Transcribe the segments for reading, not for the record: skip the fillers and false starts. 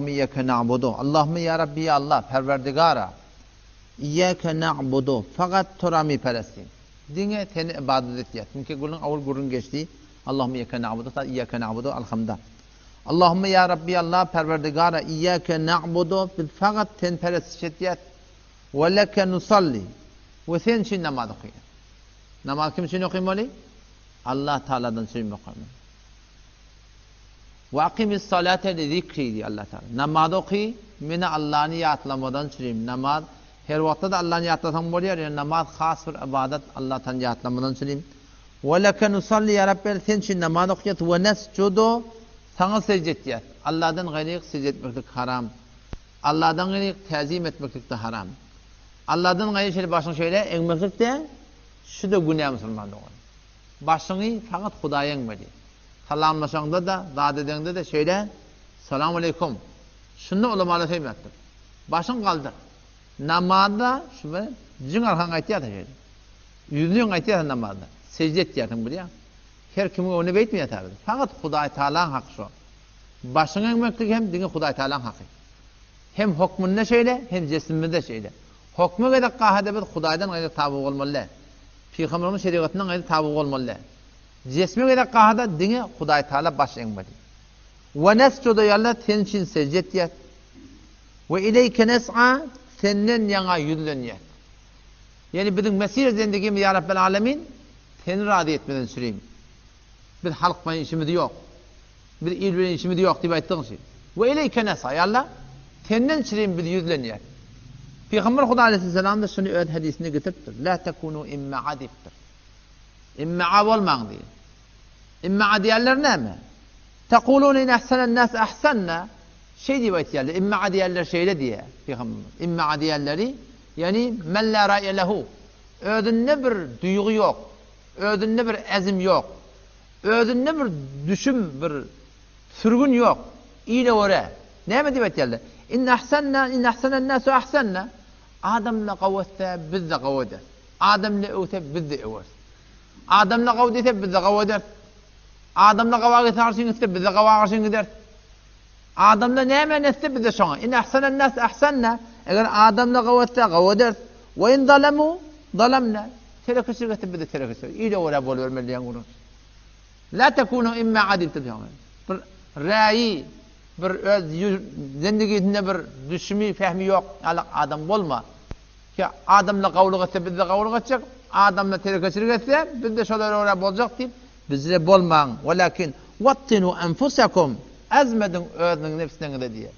İyyâke na'budu. Allahümme ya Rabbi ya Allah, perverdigara. İyyâke na'budu. Fakat torami perestin. Dine teni ibadet etiyat. Çünkü gulun avul gurun geçti. Allahümme iyyâke na'budu. İyyâke na'budu. Alhamda. Allahümme ya Rabbi ya Allah, perverdigara. İyyâke na'budu. Fakat ten perest etiyat. Ve leke nusalli. Ve sen için namaz okuyun. Namaz kim için okuyun? Allah Teala'dan için okuyun. Ve akimis salate li zikri diyor Allah Teala. Namaz okuy, mine Allah'ını yatlamadan süreyim. Namaz, her vakti de Allah'ını yatlasam oluyor ya, namaz khas bir ibadet, Allah'tan yatlamadan süreyim. Ve leke nusalli ya Rabbi, sen için namaz okuyat, ve nescudu, sana secde etiyat. Allah'tan gayrı secde etmektik haram. Allah'tan gayrı tazim etmektik de haram. Allah'tan gayrı şöyle başını şöyle eğmektik de, şu da günah Müslümanlığı olur. Başını fakat Hudaya eğmedi. Salamlaşanda da, zat edende de şöyle, selamun aleyküm. Şunu ulamalı fehim ettim. Başın kaldır. Namazda, şu böyle, cin arkan aytiyat şöyle. Yüzlüğün aytiyat namazda. Secde etiyatın buraya. Her kimin onu beytmiyor tabi. Fakat Huday Teala'nın hakkı şu. Başın eğmeklik hem dini Huday Teala'nın hakkı. Hem hukmunda şöyle, hem cisminde şöyle. Hukmu kadar kahade bir Huday'dan gayrı tabi olmalı. Peygamber'in şeriatından gayrı tabi olmalı. Cismi kadar kahada dini Huday Teala baş eğmedi. Ve nescudu yallah senin için secde etiyat. Ve ileyke nes'a senden yana yüzleniyat. Yani bizim mesire zindegimiz ya Rabbel Alemin seni razı etmeden süreyim. Bir halkmayın işimiz yok. Bir ilverin işimiz yok diye ettiğin şey. Ve ileyke nes'a yallah senden süreyim bir yüzleniyat. Peygamber Huda Aleyhisselam da şunu öğret hadisini getirtir. La tekunu imma'adiptir. İmma'a olmağın diye. İmma'a diyenler ne mi? Tekulûne in ahsenen nas ahsenna. Şey diye bayit İmma'a diyenler şeyle diye. İmma'a diyenleri yani men la ra'ye lehu. Ödünne bir duygu yok. Ödünne bir ezim yok. Ödünne bir düşüm, bir sürgün yok. İyle oraya. Ne mi diye bayit yerler? İn ahsenen nasu ahsenna. Adamla kavvette biz de kavveder. Adamla öte biz de över. Adamla kavdiyse biz de kavveder. Adamla kavga edersin ise biz de kavga edersin gider. Adamla ne hemen etse biz de şuna. İn ahsenen nas ahsenna. Eğer adamla kavvetse kavveder. Ve in zalemu zalemna. Terekesir etse biz de terekesir. İyle oraya bol vermeliyen bunu. La tekunu imma adil tediyorlar. Bir rayi, bir öz zindigisinde bir düşümü, fehmi yok. Adam olma. Ki adamla kavga etse biz de kavga edecek. Adamla terekesir etse biz de şöyle oraya bolacak deyip bizle bolmağın. Velakin vattinu enfusakum. Azmedin özünün nefsine de diye.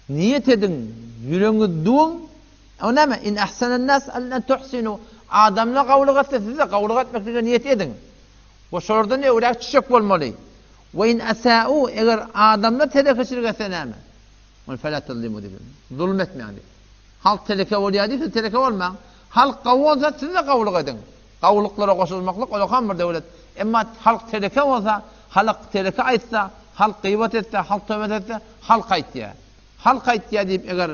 Niyet edin. Yüreğiniz doğun. O ne mi? İn ahsenen nas en tuhsinu. Adamla kavga etse siz de kavga etmekle niyet edin. Bu şurada ne? Öyle çiçek olmalı. Ve in asa'u. Eğer adamla terekesir etse ne mi? Fel tezlimu diye. Zulmetme yani. Halk teleke oluyor değil, teleke olma. Halk kavga olsa siz de kavga edin. Kavluklara koşulmaklık o da kan bir devlet. Ama halk teleke olsa, halk teleke aytsa, halk gıybet etse, halk tövbe etse, halk aytya. Halk aytya deyip eğer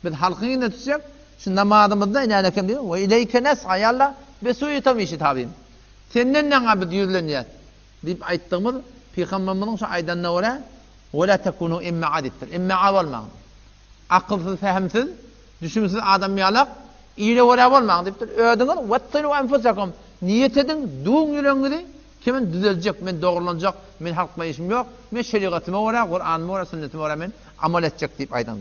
biz halkın yine tutacak, şu namazımızda inanakım diyor. Ve ileyke nes'a yallah besuyu tamişi tabim. Senden ne abid yüzleniyat deyip ayttığımız Peygamberimizin şu aydanına öyle ve la tekunu imma adittir. İmma olmağın. Akılsız, fehimsiz, düşünsüz adam yalak, İyle oraya olmağın deyiptir. Ödünün vattinu enfusakum. Niyet edin, doğun yüreğinizi. Kimin düzelecek, men doğrulanacak, men halkma işim yok. Men şeriatime oraya, Kur'an'ıma oraya, sünnetime oraya men amel edecek deyip aydan.